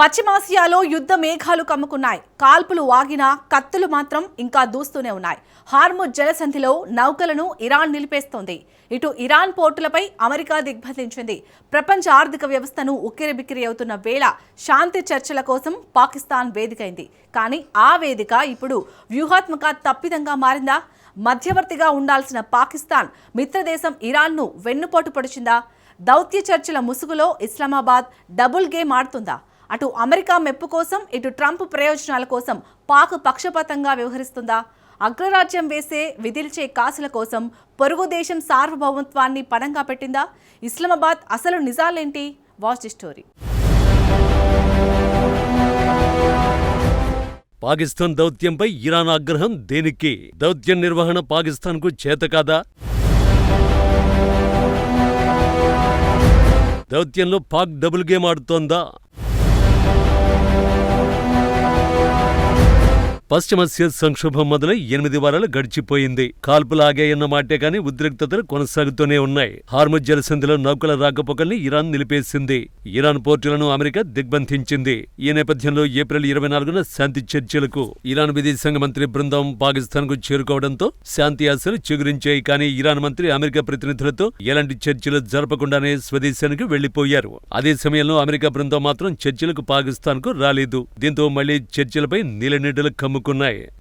పశ్చిమాసియాలో యుద్ధ మేఘాలు కమ్ముకున్నాయి. కాల్పులు వాగినా కత్తులు మాత్రం ఇంకా దూస్తూనే ఉన్నాయి. హార్ముజ్ జలసంధిలో నౌకలను ఇరాన్ నిలిపేస్తోంది. ఇటు ఇరాన్ పోర్టులపై అమెరికా దిగ్బంధించింది. ప్రపంచ ఆర్థిక వ్యవస్థను ఉక్కిరిబిక్కిరి అవుతున్న వేళ శాంతి చర్చల కోసం పాకిస్తాన్ వేదికైంది. కానీ ఆ వేదిక ఇప్పుడు వ్యూహాత్మక తప్పిదంగా మారిందా? మధ్యవర్తిగా ఉండాల్సిన పాకిస్తాన్ మిత్రదేశం ఇరాన్ను వెన్నుపోటు పొడిచిందా? దౌత్య చర్చల ముసుగులో ఇస్లామాబాద్ డబుల్ గేమ్ ఆడుతుందా? అటు అమెరికా మెప్పు కోసం, ఇటు ట్రంప్ ప్రయోజనాల కోసం పాక్ పక్షపాతంగా వ్యవహరిస్తుందా? అగ్రరాజ్యం వేసే విధిల్చే కాసుల కోసం పొరుగు దేశం సార్వభౌమత్వాన్ని పణంగా పెట్టిందా? ఇస్లామాబాద్ అసలు నిజాలేంటి? Watch the story. పాకిస్తాన్ దౌత్యంపై ఇరాన్ ఆగ్రహం దేనికి? దౌత్యం నిర్వహణ పాకిస్తాన్కు చేతకాదా? దౌత్యంలో పాక్ డబుల్ గేమ్ ఆడుతోందా? పశ్చిమాసియా సంక్షోభం మొదలై 8 వారాలు గడిచిపోయింది. కాల్పులు ఆగాయన్న మాటే కానీ ఉద్రిక్తతలు కొనసాగుతూనే ఉన్నాయి. హార్ముజ్ జలసంధిలో నౌకల రాకపోకల్ని ఇరాన్ నిలిపేసింది. ఇరాన్ పోర్టులను అమెరికా దిగ్బంధించింది. ఈ నేపథ్యంలో ఏప్రిల్ 24న శాంతి చర్చలకు ఇరాన్ విదేశాంగ మంత్రి బృందం పాకిస్తాన్కు చేరుకోవడంతో శాంతి ఆశలు చిగురించాయి. కానీ ఇరాన్ మంత్రి అమెరికా ప్రతినిధులతో ఎలాంటి చర్చలు జరపకుండానే స్వదేశానికి వెళ్లిపోయారు. అదే సమయంలో అమెరికా బృందం మాత్రం చర్చలకు పాకిస్తాన్కు రాలేదు. దీంతో మళ్లీ చర్చలపై నీలనీడలు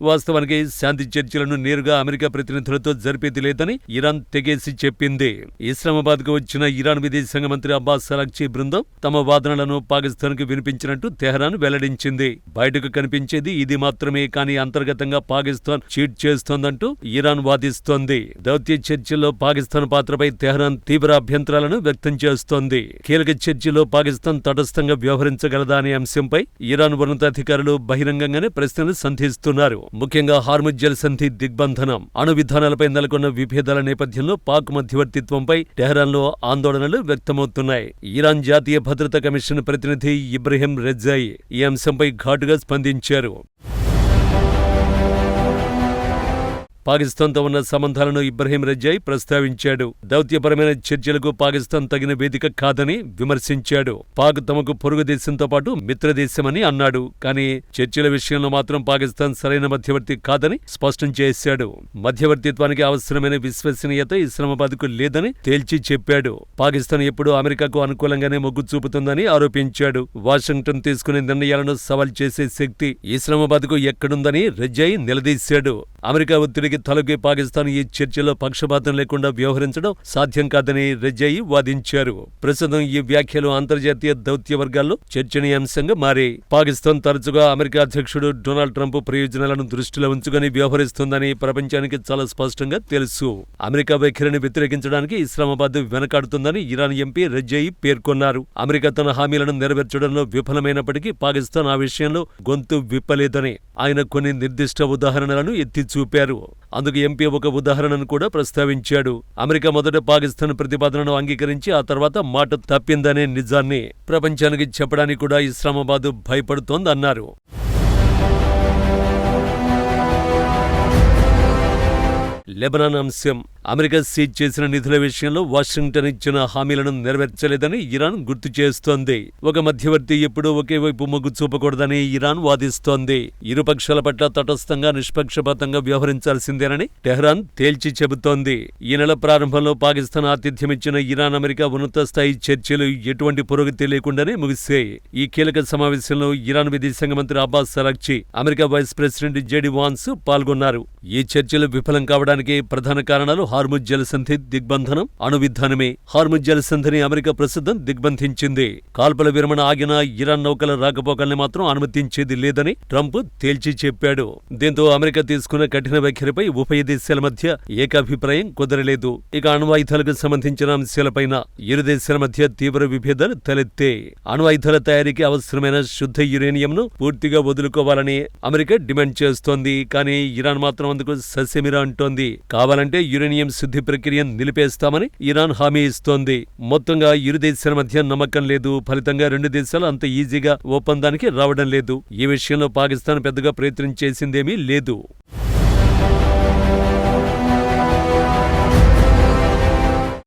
వాస్తవానికి శాంతి చర్చలను నేరుగా అమెరికా ప్రతినిధులతో జరిపేది లేదని ఇరాన్ తెగేసి చెప్పింది. ఇస్లామాబాద్ కు వచ్చిన ఇరాన్ విదేశాంగ మంత్రి అబ్బాస్ అరాగ్చీ బృందం తమ వాదనలను పాకిస్తాన్ కు వినిపించినట్టు తెహరాన్ వెల్లడించింది. బయటకు కనిపించేది ఇది మాత్రమే, కానీ అంతర్గతంగా పాకిస్తాన్ చీట్ చేస్తోందంటూ ఇరాన్ వాదిస్తోంది. దౌత్య చర్చల్లో పాకిస్తాన్ పాత్రపై తెహరాన్ తీవ్ర అభ్యంతరాలను వ్యక్తం చేస్తోంది. కీలక చర్చలో పాకిస్తాన్ తటస్థంగా వ్యవహరించగలదా అనే అంశంపై ఇరాన్ ఉన్నతాధికారులు బహిరంగంగానే ప్రశ్నలు సంధిస్తున్నారు. ముఖ్యంగా హార్ముజ్ జలసంధి దిగ్బంధనం, అణు విధానాలపై నెలకొన్న విభేదాల నేపథ్యంలో పాక్ మధ్యవర్తిత్వంపై టెహరాన్లో ఆందోళనలు వ్యక్తమవుతున్నాయి. ఇరాన్ జాతీయ భద్రతా కమిషన్ ప్రతినిధి ఇబ్రహీం రెజాయి ఈ అంశంపై ఘాటుగా స్పందించారు. పాకిస్తాన్తో ఉన్న సంబంధాలను ఇబ్రహీం రెజాయి ప్రస్తావించాడు. దౌత్యపరమైన చర్చలకు పాకిస్తాన్ తగిన వేదిక కాదని విమర్శించాడు. పాక్ తమకు పొరుగు దేశంతో పాటు మిత్రదేశమని అన్నాడు. కానీ చర్చల విషయంలో మాత్రం పాకిస్తాన్ సరైన మధ్యవర్తి కాదని స్పష్టం చేశాడు. మధ్యవర్తిత్వానికి అవసరమైన విశ్వసనీయత ఇస్లామాబాద్కు లేదని తేల్చి చెప్పాడు. పాకిస్తాన్ ఎప్పుడూ అమెరికాకు అనుకూలంగానే మొగ్గు చూపుతుందని ఆరోపించాడు. వాషింగ్టన్ తీసుకునే నిర్ణయాలను సవాల్ చేసే శక్తి ఇస్లామాబాద్కు ఎక్కడుందని రెజాయి నిలదీశాడు. అమెరికా ఒత్తిడికి తలొగ్గే పాకిస్తాన్ ఈ చర్చలో పక్షపాతం లేకుండా వ్యవహరించడం సాధ్యం కాదని రెజాయి వాదించారు. ప్రస్తుతం ఈ వ్యాఖ్యలు అంతర్జాతీయ దౌత్య వర్గాల్లో చర్చనీయాంశంగా మారాయి. పాకిస్తాన్ తరచుగా అమెరికా అధ్యక్షుడు డొనాల్డ్ ట్రంప్ ప్రయోజనాలను దృష్టిలో ఉంచుకొని వ్యవహరిస్తోందని ప్రపంచానికి చాలా స్పష్టంగా తెలుసు. అమెరికా వైఖరిని వ్యతిరేకించడానికి ఇస్లామాబాద్ వెనకాడుతుందని ఇరాన్ ఎంపీ రెజాయి పేర్కొన్నారు. అమెరికా తన హామీలను నెరవేర్చడంలో విఫలమైనప్పటికీ పాకిస్తాన్ ఆ విషయంలో గొంతు విప్పలేదని ఆయన కొన్ని నిర్దిష్ట ఉదాహరణలను ఎత్తి చూపారు. అందుకు ఎంపీ ఒక ఉదాహరణను కూడా ప్రస్తావించాడు. అమెరికా మొదట పాకిస్తాన్ ప్రతిపాదనను అంగీకరించి ఆ తర్వాత మాట తప్పిందనే నిజాన్ని ప్రపంచానికి చెప్పడానికి కూడా ఇస్లామాబాద్ భయపడుతోందన్నారు. లెబనాన్ అంశం, అమెరికా సీజ్ చేసిన నిధుల విషయంలో వాషింగ్టన్ ఇచ్చిన హామీలను నెరవేర్చలేదని ఇరాన్ గుర్తు చేస్తోంది. ఒక మధ్యవర్తి ఎప్పుడూ ఒకే వైపు మొగ్గు చూపకూడదని ఇరాన్ వాదిస్తోంది. ఇరు పక్షాల పట్ల తటస్థంగా నిష్పక్షపాతంగా వ్యవహరించాల్సిందేనని టెహరాన్ తేల్చి చెబుతోంది. ఈ నెల ప్రారంభంలో పాకిస్తాన్ ఆతిథ్యమిచ్చిన ఇరాన్ అమెరికా ఉన్నత స్థాయి చర్చలు ఎటువంటి పురోగతి లేకుండానే ముగిశాయి. ఈ కీలక సమావేశంలో ఇరాన్ విదేశాంగ మంత్రి Abbas Araghchi, America vice president JD Vance పాల్గొన్నారు. ఈ చర్చలు విఫలం కావడానికి ప్రధాన కారణాలు హార్ముజ్ జలసంధి దిగ్బంధనం, అణు విధానమే. హార్ముజ్ జలసంధిని అమెరికా ప్రస్తుతం దిగ్బంధించింది. కాల్పుల విరమణ ఆగిన ఇరాన్ నౌకల రాకపోకల్ని మాత్రం అనుమతించేది లేదని ట్రంప్ తేల్చి చెప్పాడు. దీంతో అమెరికా తీసుకున్న కఠిన వైఖరిపై ఉభయ దేశాల మధ్య ఏకాభిప్రాయం కుదరలేదు. ఇక అణ్వాయుధాలకు సంబంధించిన అంశాలపైన ఇరు దేశాల మధ్య తీవ్ర విభేదాలు తలెత్తాయి. అణ్వాయుధాల తయారీకి అవసరమైన శుద్ధ యురేనియంను పూర్తిగా వదులుకోవాలని అమెరికా డిమాండ్ చేస్తోంది. కానీ ఇరాన్ మాత్రం అందుకు ససేమిరా అంటోంది. కావాలంటే యురేనియం శుద్ధి ప్రక్రియను నిలిపేస్తామని ఇరాన్ హామీ ఇస్తోంది. మొత్తంగా ఇరు దేశాల మధ్య నమ్మకం లేదు. ఫలితంగా రెండు దేశాలు అంత ఈజీగా ఒప్పందానికి రావడం లేదు. ఈ విషయంలో పాకిస్తాన్ పెద్దగా ప్రయత్నం చేసిందేమీ లేదు.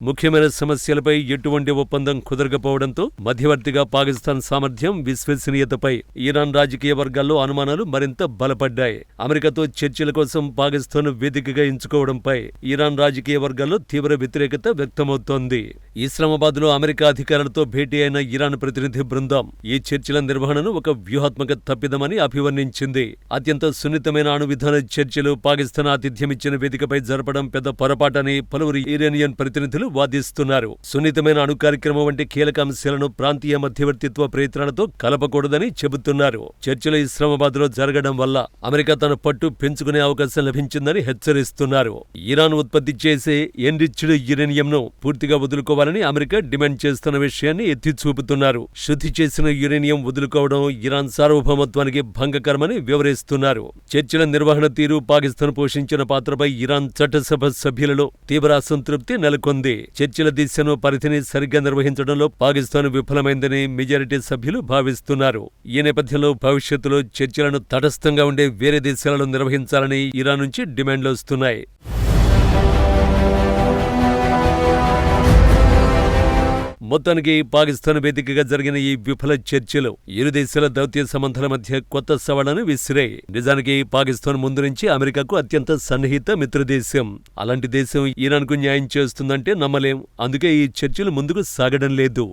ముఖ్యమైన సమస్యలపై ఎటువంటి ఒప్పందం కుదరకపోవడంతో మధ్యవర్తిగా పాకిస్తాన్ సామర్థ్యం, విశ్వసనీయతపై ఇరాన్ రాజకీయ వర్గాల్లో అనుమానాలు మరింత బలపడ్డాయి. అమెరికాతో చర్చల కోసం పాకిస్తాన్ వేదికగా ఎంచుకోవడంపై ఇరాన్ రాజకీయ వర్గాల్లో తీవ్ర వ్యతిరేకత వ్యక్తమవుతోంది. ఇస్లామాబాద్లో అమెరికా అధికారులతో భేటీ అయిన ఇరాన్ ప్రతినిధి బృందం ఈ చర్చల నిర్వహణను ఒక వ్యూహాత్మక తప్పిదమని అభివర్ణించింది. అత్యంత సున్నితమైన అణు విధాన చర్చలు పాకిస్తాన్ ఆతిథ్యమిచ్చిన వేదికపై జరపడం పెద్ద పొరపాటని పలువురు ఇరానియన్ ప్రతినిధులు వాదిస్తున్నారు. సున్నితమైన అణు కార్యక్రమం వంటి కీలక అంశాలను ప్రాంతీయ మధ్యవర్తిత్వ ప్రయత్నాలతో కలపకూడదని చెబుతున్నారు. చర్చలు ఇస్లామాబాద్లో జరగడం వల్ల అమెరికా తన పట్టు పెంచుకునే అవకాశం లభించిందని హెచ్చరిస్తున్నారు. ఇరాన్ ఉత్పత్తి చేసే ఎన్రిచ్డ్ యురేనియంను పూర్తిగా వదులుకోవాలని అమెరికా డిమాండ్ చేస్తున్న విషయాన్ని ఎత్తి చూపుతున్నారు. శుద్ధి చేసిన యురేనియం వదులుకోవడం ఇరాన్ సార్వభౌమత్వానికి భంగకరమని వివరిస్తున్నారు. చర్చల నిర్వహణ తీరు, పాకిస్తాన్ పోషించిన పాత్రపై ఇరాన్ చట్టసభ సభ్యులలో తీవ్ర అసంతృప్తి నెలకొంది. చర్చల దిశను, పరిధిని సరిగ్గా నిర్వహించడంలో పాకిస్తాన్ విఫలమైందని మెజారిటీ సభ్యులు భావిస్తున్నారు. ఈ నేపథ్యంలో భవిష్యత్తులో చర్చలను తటస్థంగా ఉండే వేరే దేశాలలో నిర్వహించాలని ఇరాన్ నుంచి డిమాండ్లు వస్తున్నాయి. మొత్తానికి పాకిస్తాన్ వేదికగా జరిగిన ఈ విఫల చర్చలు ఇరు దేశాల దౌత్య సంబంధాల మధ్య కొత్త సవాళ్లను విసిరాయి. నిజానికి పాకిస్తాన్ ముందు నుంచి అమెరికాకు అత్యంత సన్నిహిత మిత్రదేశం. అలాంటి దేశం ఇరాన్కు న్యాయం చేస్తుందంటే నమ్మలేం. అందుకే ఈ చర్చలు ముందుకు సాగడం లేదు.